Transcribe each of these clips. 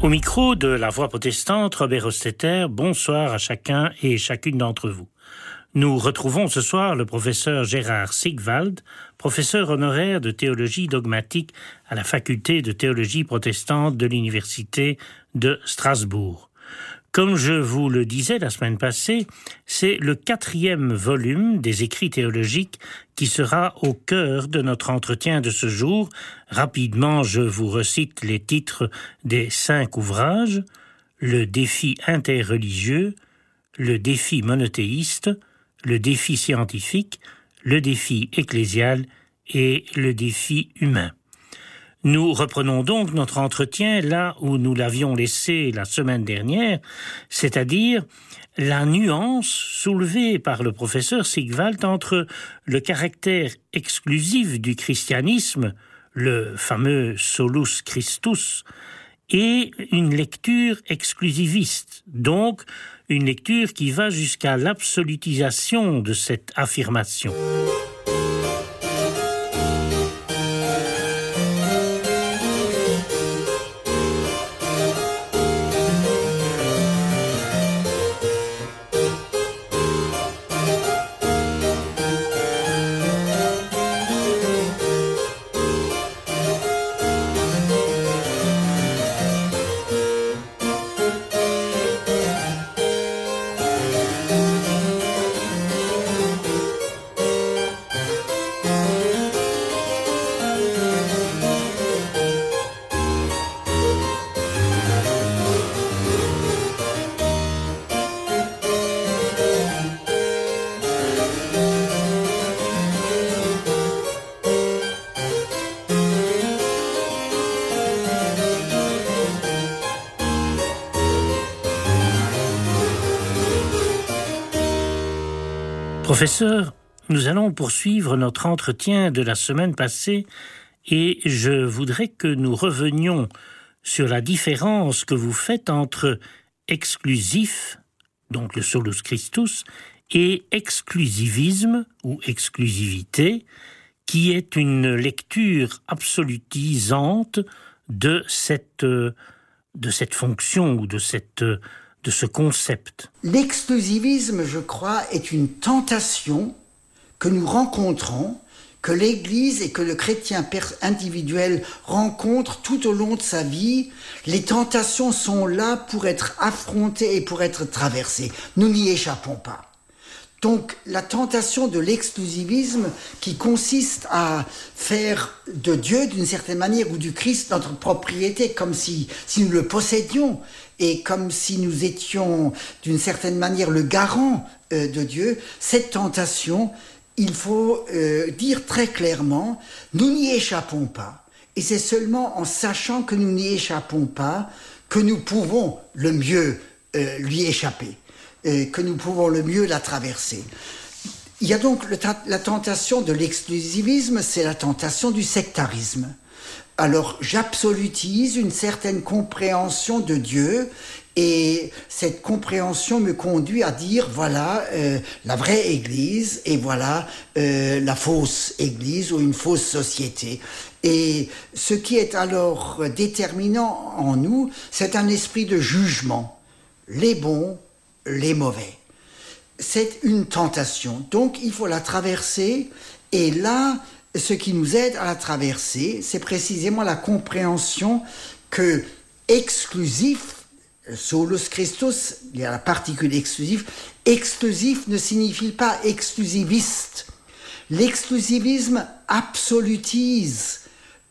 Au micro de la Voix protestante, Robert Hostetter, bonsoir à chacun et chacune d'entre vous. Nous retrouvons ce soir le professeur Gérard Sigwald, professeur honoraire de théologie dogmatique à la faculté de théologie protestante de l'université de Strasbourg. Comme je vous le disais la semaine passée, c'est le 4e volume des écrits théologiques qui sera au cœur de notre entretien de ce jour. Rapidement, je vous recite les titres des 5 ouvrages: le défi interreligieux, le défi monothéiste, le défi scientifique, le défi ecclésial et le défi humain. Nous reprenons donc notre entretien là où nous l'avions laissé la semaine dernière, c'est-à-dire la nuance soulevée par le professeur Sigwald entre le caractère exclusif du christianisme, le fameux solus Christus, et une lecture exclusiviste, donc une lecture qui va jusqu'à l'absolutisation de cette affirmation. Professeur, nous allons poursuivre notre entretien de la semaine passée et je voudrais que nous revenions sur la différence que vous faites entre exclusif, donc le solus Christus, et exclusivisme ou exclusivité, qui est une lecture absolutisante de cette fonction ou de ce concept. L'exclusivisme, je crois, est une tentation que nous rencontrons, que l'Église et que le chrétien individuel rencontrent tout au long de sa vie. Les tentations sont là pour être affrontées et pour être traversées. Nous n'y échappons pas. Donc, la tentation de l'exclusivisme qui consiste à faire de Dieu, d'une certaine manière, ou du Christ, notre propriété, comme si nous le possédions, et comme si nous étions, d'une certaine manière, le garant de Dieu, cette tentation, il faut dire très clairement, nous n'y échappons pas. Et c'est seulement en sachant que nous n'y échappons pas que nous pouvons le mieux lui échapper. Que nous pouvons le mieux la traverser. Il y a donc la tentation de l'exclusivisme, c'est la tentation du sectarisme. Alors j'absolutise une certaine compréhension de Dieu et cette compréhension me conduit à dire voilà la vraie Église et voilà la fausse Église ou une fausse société. Et ce qui est alors déterminant en nous, c'est un esprit de jugement, les bons, les mauvais. C'est une tentation, donc il faut la traverser, et là, ce qui nous aide à la traverser, c'est précisément la compréhension que exclusif, solus Christus, il y a la particule exclusif ne signifie pas exclusiviste. L'exclusivisme absolutise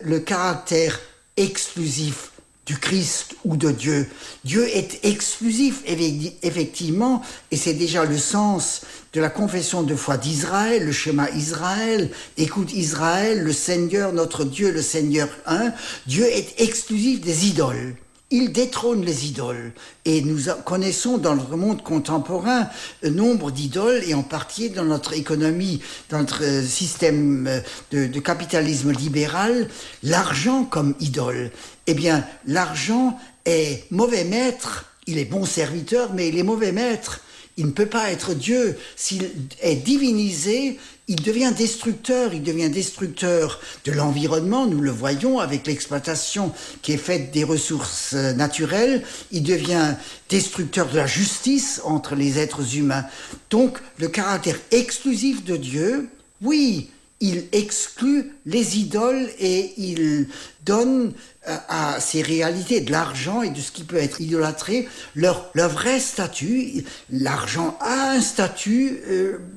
le caractère exclusif du Christ ou de Dieu. Dieu est exclusif, effectivement, et c'est déjà le sens de la confession de foi d'Israël, le schéma Israël. Écoute Israël, le Seigneur, notre Dieu, le Seigneur un. Dieu est exclusif des idoles. Il détrône les idoles. Et nous connaissons dans notre monde contemporain nombre d'idoles, et en partie dans notre économie, dans notre système de capitalisme libéral, l'argent comme idole. Eh bien, l'argent est mauvais maître, il est bon serviteur, mais il est mauvais maître. Il ne peut pas être Dieu. S'il est divinisé, il devient destructeur. Il devient destructeur de l'environnement. Nous le voyons avec l'exploitation qui est faite des ressources naturelles. Il devient destructeur de la justice entre les êtres humains. Donc, le caractère exclusif de Dieu, oui, il exclut les idoles et il donne à ces réalités de l'argent et de ce qui peut être idolâtré leur vrai statut. L'argent a un statut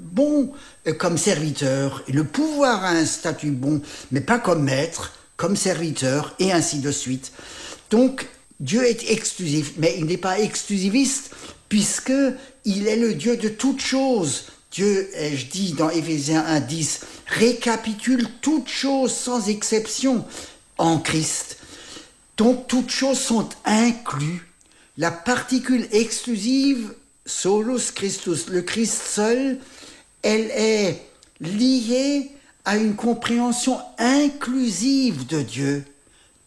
bon comme serviteur, et le pouvoir a un statut bon, mais pas comme maître, comme serviteur, et ainsi de suite. Donc, Dieu est exclusif, mais il n'est pas exclusiviste, puisqu'il est le Dieu de toutes choses. Dieu, je dis dans Éphésiens 1:10, récapitule toutes choses sans exception en Christ. Donc toutes choses sont incluses. La particule exclusive, solus Christus, le Christ seul, elle est liée à une compréhension inclusive de Dieu.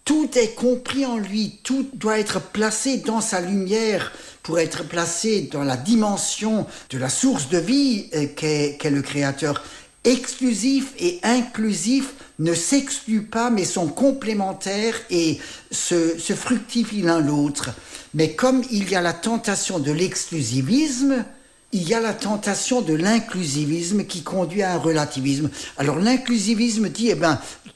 Tout est compris en lui, tout doit être placé dans sa lumière pour être placé dans la dimension de la source de vie qu'est le Créateur. Exclusif et inclusif ne s'excluent pas mais sont complémentaires et se fructifient l'un l'autre. Mais comme il y a la tentation de l'exclusivisme, il y a la tentation de l'inclusivisme qui conduit à un relativisme. Alors l'inclusivisme dit,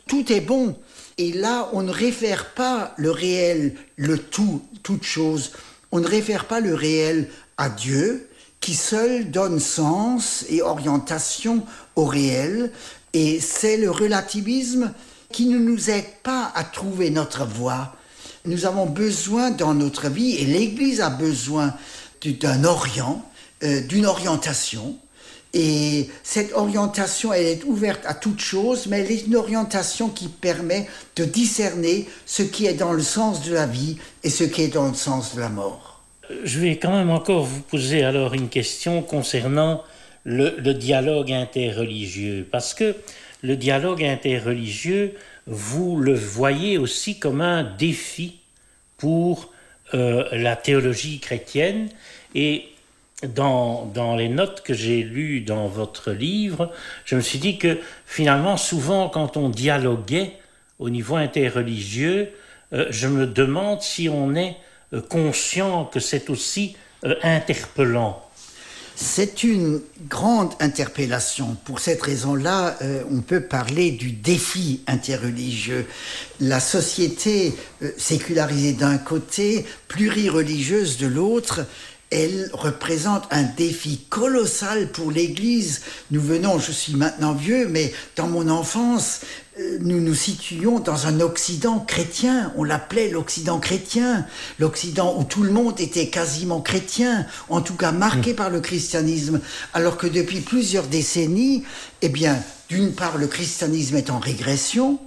tout est bon. Et là, on ne réfère pas le réel, le tout, toute chose. On ne réfère pas le réel à Dieu, qui seul donne sens et orientation au réel. Et c'est le relativisme qui ne nous aide pas à trouver notre voie. Nous avons besoin dans notre vie, et l'Église a besoin d'un orient, d'une orientation. Et cette orientation, elle est ouverte à toute chose, mais elle est une orientation qui permet de discerner ce qui est dans le sens de la vie et ce qui est dans le sens de la mort. Je vais quand même encore vous poser alors une question concernant le dialogue interreligieux, parce que le dialogue interreligieux, vous le voyez aussi comme un défi pour la théologie chrétienne. Et dans les notes que j'ai lues dans votre livre, je me suis dit que finalement, souvent, quand on dialoguait au niveau interreligieux, je me demande si on est conscient que c'est aussi interpellant. C'est une grande interpellation. Pour cette raison-là, on peut parler du défi interreligieux. La société sécularisée d'un côté, plurireligieuse de l'autre, elle représente un défi colossal pour l'Église. Je suis maintenant vieux, mais dans mon enfance, nous nous situions dans un Occident chrétien. On l'appelait l'Occident chrétien. L'Occident où tout le monde était quasiment chrétien, en tout cas marqué par le christianisme. Alors que depuis plusieurs décennies, d'une part, le christianisme est en régression.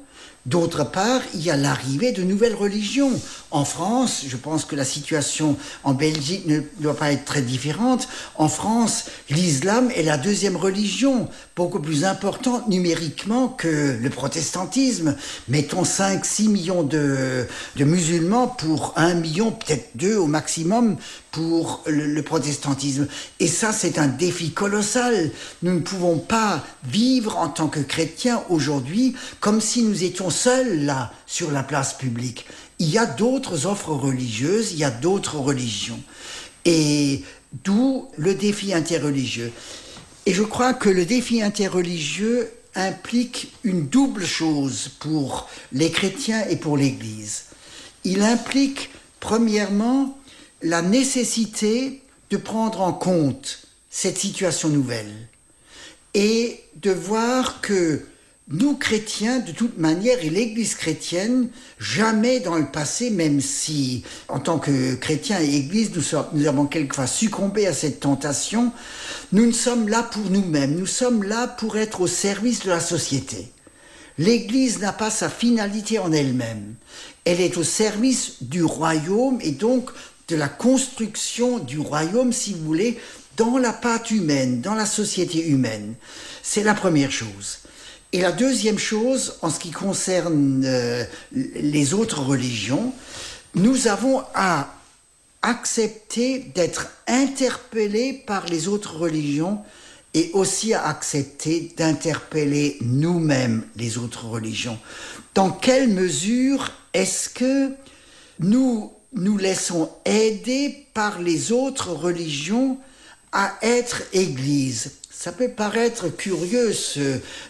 D'autre part, il y a l'arrivée de nouvelles religions. En France, je pense que la situation en Belgique ne doit pas être très différente. En France, l'islam est la deuxième religion, beaucoup plus importante numériquement que le protestantisme. Mettons 5-6 millions de musulmans pour 1 million, peut-être 2 au maximum, pour le protestantisme. Et ça, c'est un défi colossal. Nous ne pouvons pas vivre en tant que chrétiens aujourd'hui comme si nous étions seuls là, sur la place publique. Il y a d'autres offres religieuses, il y a d'autres religions. Et d'où le défi interreligieux. Et je crois que le défi interreligieux implique une double chose pour les chrétiens et pour l'Église. Il implique, premièrement, la nécessité de prendre en compte cette situation nouvelle et de voir que nous, chrétiens, de toute manière, et l'Église chrétienne, jamais dans le passé, même si, en tant que chrétiens et Église, nous avons quelquefois succombé à cette tentation, nous ne sommes là pour nous-mêmes, nous sommes là pour être au service de la société. L'Église n'a pas sa finalité en elle-même. Elle est au service du royaume et donc de la construction du royaume, si vous voulez, dans la pâte humaine, dans la société humaine. C'est la première chose. Et la deuxième chose, en ce qui concerne les autres religions, nous avons à accepter d'être interpellés par les autres religions et aussi à accepter d'interpeller nous-mêmes les autres religions. Dans quelle mesure est-ce que nous nous laissons aider par les autres religions à être Église? Ça peut paraître curieux,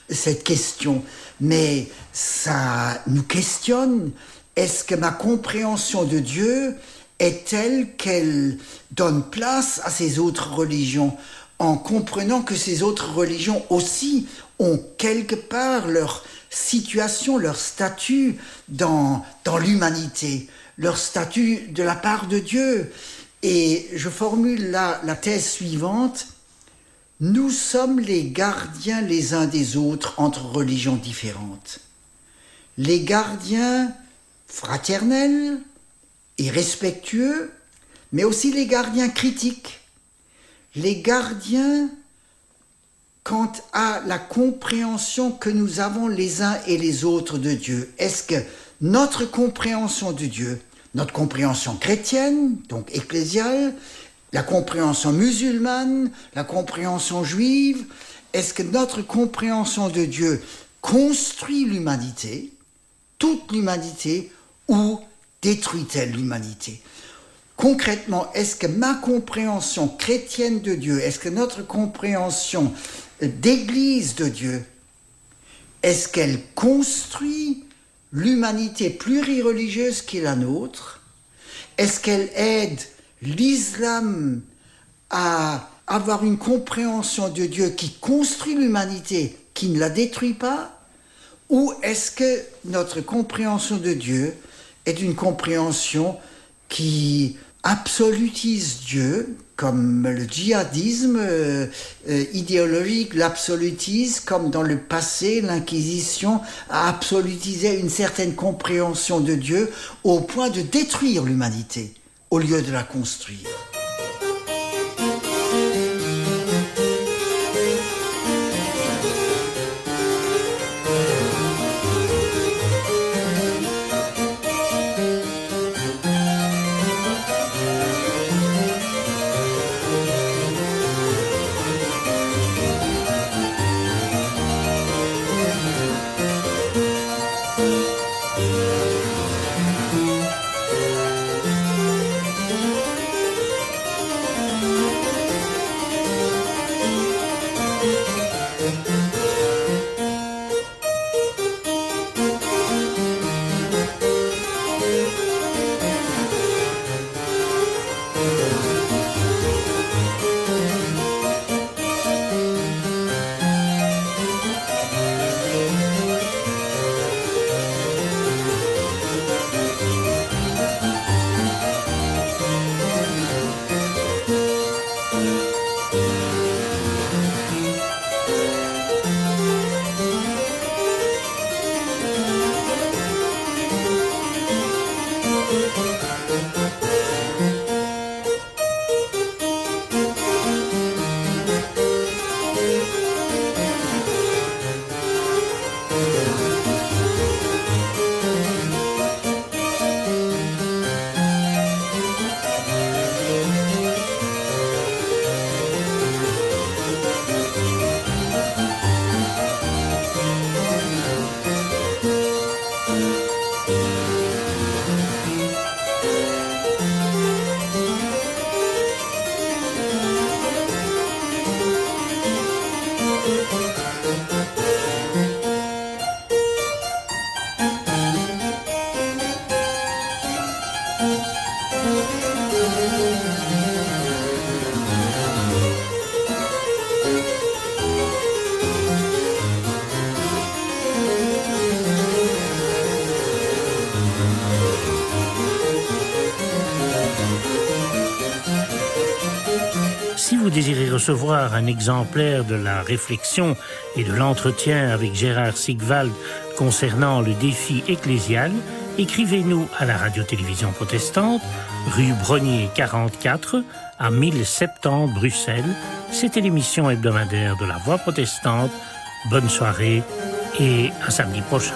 cette question, mais ça nous questionne. Est-ce que ma compréhension de Dieu est telle qu'elle donne place à ces autres religions, en comprenant que ces autres religions aussi ont quelque part leur situation, leur statut dans l'humanité, leur statut de la part de Dieu. Et je formule la thèse suivante: nous sommes les gardiens les uns des autres entre religions différentes. Les gardiens fraternels et respectueux, mais aussi les gardiens critiques. Les gardiens quant à la compréhension que nous avons les uns et les autres de Dieu. Est-ce que notre compréhension de Dieu, notre compréhension chrétienne, donc ecclésiale, la compréhension musulmane, la compréhension juive, est-ce que notre compréhension de Dieu construit l'humanité, toute l'humanité, ou détruit-elle l'humanité? Concrètement, est-ce que ma compréhension chrétienne de Dieu, est-ce que notre compréhension d'église de Dieu, est-ce qu'elle construit l'humanité plurireligieuse qui est la nôtre? Est-ce qu'elle aide l'islam à avoir une compréhension de Dieu qui construit l'humanité, qui ne la détruit pas? Ou est-ce que notre compréhension de Dieu est une compréhension qui absolutise Dieu, comme le djihadisme idéologique l'absolutise, comme dans le passé l'Inquisition a absolutisé une certaine compréhension de Dieu au point de détruire l'humanité au lieu de la construire? Si vous désirez recevoir un exemplaire de la réflexion et de l'entretien avec Gérard Sigwald concernant le défi ecclésial, écrivez-nous à la radio-télévision protestante, rue Brognier 44, à 1070 Bruxelles. C'était l'émission hebdomadaire de la Voix protestante. Bonne soirée et à samedi prochain.